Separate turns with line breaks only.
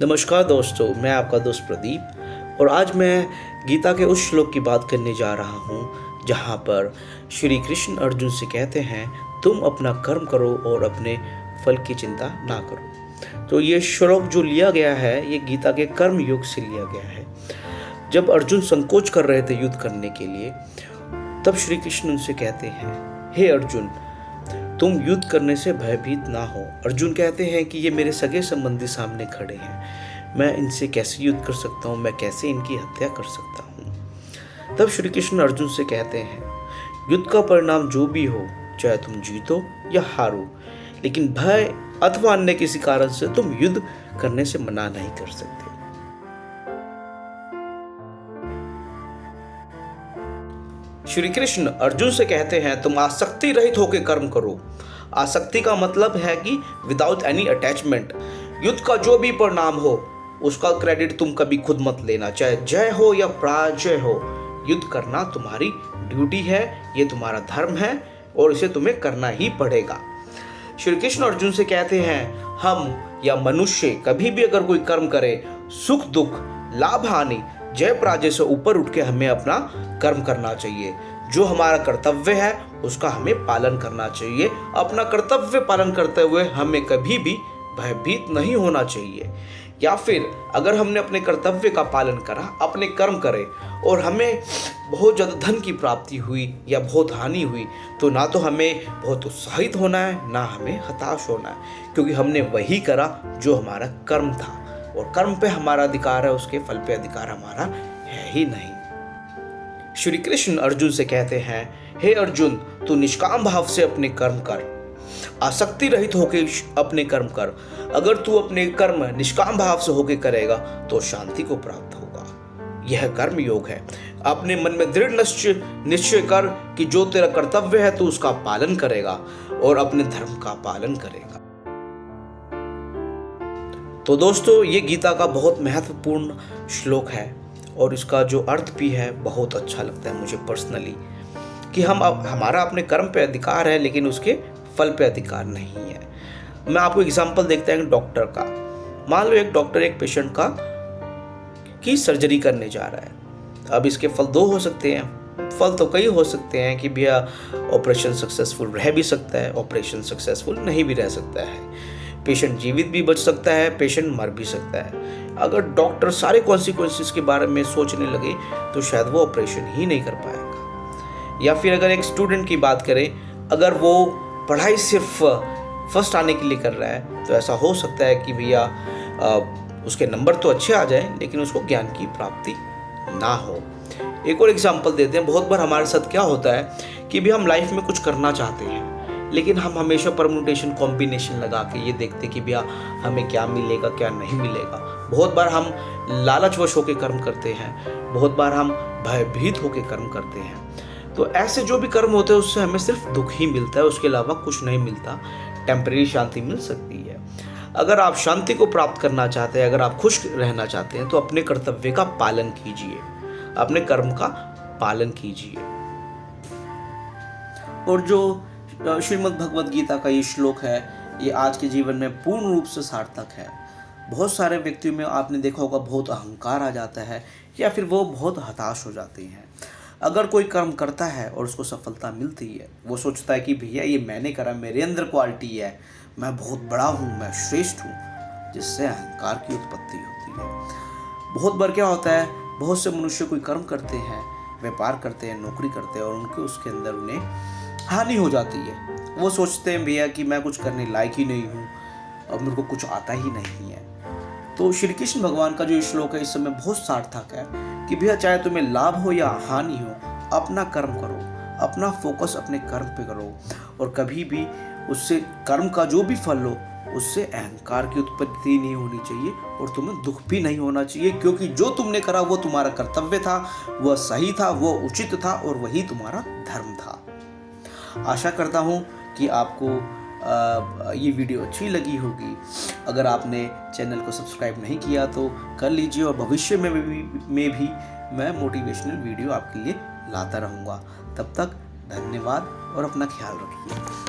नमस्कार दोस्तों, मैं आपका दोस्त प्रदीप और आज मैं गीता के उस श्लोक की बात करने जा रहा हूँ जहाँ पर श्री कृष्ण अर्जुन से कहते हैं तुम अपना कर्म करो और अपने फल की चिंता ना करो। तो ये श्लोक जो लिया गया है ये गीता के कर्म योग से लिया गया है। जब अर्जुन संकोच कर रहे थे युद्ध करने के लिए, तब श्री कृष्ण उनसे कहते हैं, हे अर्जुन, तुम युद्ध करने से भयभीत ना हो। अर्जुन कहते हैं कि ये मेरे सगे संबंधी सामने खड़े हैं, मैं इनसे कैसे युद्ध कर सकता हूँ, मैं कैसे इनकी हत्या कर सकता हूँ। तब श्री कृष्ण अर्जुन से कहते हैं, युद्ध का परिणाम जो भी हो, चाहे तुम जीतो या हारो, लेकिन भय अथवा अन्य किसी कारण से तुम युद्ध करने से मना नहीं कर सकते। श्री कृष्ण अर्जुन से कहते हैं तुम आसक्ति रहित होकर कर्म करो। आसक्ति का मतलब है कि विदाउट एनी अटैचमेंट। युद्ध का जो भी परिणाम हो उसका क्रेडिट तुम कभी खुद मत लेना, चाहे जय हो या पराजय हो। युद्ध करना तुम्हारी ड्यूटी है, ये तुम्हारा धर्म है और इसे तुम्हें करना ही पड़ेगा। श्री कृष्ण अर्जुन से कहते हैं हम या मनुष्य कभी भी अगर कोई कर्म करे, सुख दुख लाभ हानि जय पराजय से ऊपर उठ के हमें अपना कर्म करना चाहिए। जो हमारा कर्तव्य है उसका हमें पालन करना चाहिए। अपना कर्तव्य पालन करते हुए हमें कभी भी भयभीत नहीं होना चाहिए। या फिर अगर हमने अपने कर्तव्य का पालन करा, अपने कर्म करे और हमें बहुत ज़्यादा धन की प्राप्ति हुई या बहुत हानि हुई, तो ना तो हमें बहुत उत्साहित होना है, ना हमें हताश होना है, क्योंकि हमने वही करा जो हमारा कर्म था और कर्म पे हमारा अधिकार है, उसके फल पे अधिकार हमारा है ही नहीं। श्री कृष्ण अर्जुन से कहते हैं, हे अर्जुन, तू निष्काम भाव से अपने कर्म कर, आसक्ति रहित होकर अपने कर्म कर। अगर तू अपने कर्म निष्काम भाव से होकर करेगा तो शांति को प्राप्त होगा। यह कर्म योग है। अपने मन में दृढ़ निश्चय कर कि जो तेरा कर्तव्य है तू उसका पालन करेगा और अपने धर्म का पालन करेगा। तो दोस्तों, ये गीता का बहुत महत्वपूर्ण श्लोक है और इसका जो अर्थ भी है बहुत अच्छा लगता है मुझे पर्सनली, कि हमारा अपने कर्म पे अधिकार है लेकिन उसके फल पे अधिकार नहीं है। मैं आपको एग्जांपल देखते हैं डॉक्टर का। मान लो एक डॉक्टर एक पेशेंट की सर्जरी करने जा रहा है। अब इसके फल दो हो सकते हैं। फल तो कई हो सकते हैं कि भैया ऑपरेशन सक्सेसफुल रह भी सकता है, ऑपरेशन सक्सेसफुल नहीं भी रह सकता है। पेशेंट जीवित भी बच सकता है, पेशेंट मर भी सकता है। अगर डॉक्टर सारे कॉन्सिक्वेंसेस के बारे में सोचने लगे तो शायद वो ऑपरेशन ही नहीं कर पाएगा। या फिर अगर एक स्टूडेंट की बात करें, अगर वो पढ़ाई सिर्फ फर्स्ट आने के लिए कर रहा है तो ऐसा हो सकता है कि भैया उसके नंबर तो अच्छे आ जाएं लेकिन उसको ज्ञान की प्राप्ति ना हो। एक और एग्जाम्पल देते हैं। बहुत बार हमारे साथ क्या होता है कि भी हम लाइफ में कुछ करना चाहते हैं लेकिन हम हमेशा परम्यूटेशन कॉम्बिनेशन लगा के ये देखते कि भैया हमें क्या मिलेगा क्या नहीं मिलेगा। बहुत बार हम लालचवश होकर कर्म करते हैं, बहुत बार हम भयभीत होकर कर्म करते हैं। तो ऐसे जो भी कर्म होते हैं उससे हमें सिर्फ दुख ही मिलता है, उसके अलावा कुछ नहीं मिलता। टेम्परेरी शांति मिल सकती है। अगर आप शांति को प्राप्त करना चाहते हैं, अगर आप खुश रहना चाहते हैं तो अपने कर्तव्य का पालन कीजिए, अपने कर्म का पालन कीजिए। और जो श्रीमद् भगवद गीता का ये श्लोक है ये आज के जीवन में पूर्ण रूप से सार्थक है। बहुत सारे व्यक्तियों में आपने देखा होगा बहुत अहंकार आ जाता है या फिर वो बहुत हताश हो जाते हैं। अगर कोई कर्म करता है और उसको सफलता मिलती है, वो सोचता है कि भैया ये मैंने करा, मेरे अंदर क्वालिटी है, मैं बहुत बड़ा हूँ, मैं श्रेष्ठ हूँ, जिससे अहंकार की उत्पत्ति होती है। बहुत बार क्या होता है, बहुत से मनुष्य कोई कर्म करते हैं, व्यापार करते हैं, नौकरी करते हैं और उसके अंदर उन्हें हानि हो जाती है। वो सोचते हैं भैया कि मैं कुछ करने लायक ही नहीं हूँ, अब मेरे को कुछ आता ही नहीं है। तो श्री कृष्ण भगवान का जो श्लोक है इस समय बहुत सार्थक है कि भैया चाहे तुम्हें लाभ हो या हानि हो, अपना कर्म करो, अपना फोकस अपने कर्म पे करो और कभी भी उससे कर्म का जो भी फल हो उससे अहंकार की उत्पत्ति नहीं होनी चाहिए और तुम्हें दुख भी नहीं होना चाहिए, क्योंकि जो तुमने करा वो तुम्हारा कर्तव्य था, वह सही था, वो उचित था और वही तुम्हारा धर्म था। आशा करता हूँ कि आपको ये वीडियो अच्छी लगी होगी। अगर आपने चैनल को सब्सक्राइब नहीं किया तो कर लीजिए और भविष्य में भी मैं मोटिवेशनल वीडियो आपके लिए लाता रहूँगा। तब तक धन्यवाद और अपना ख्याल रखिए।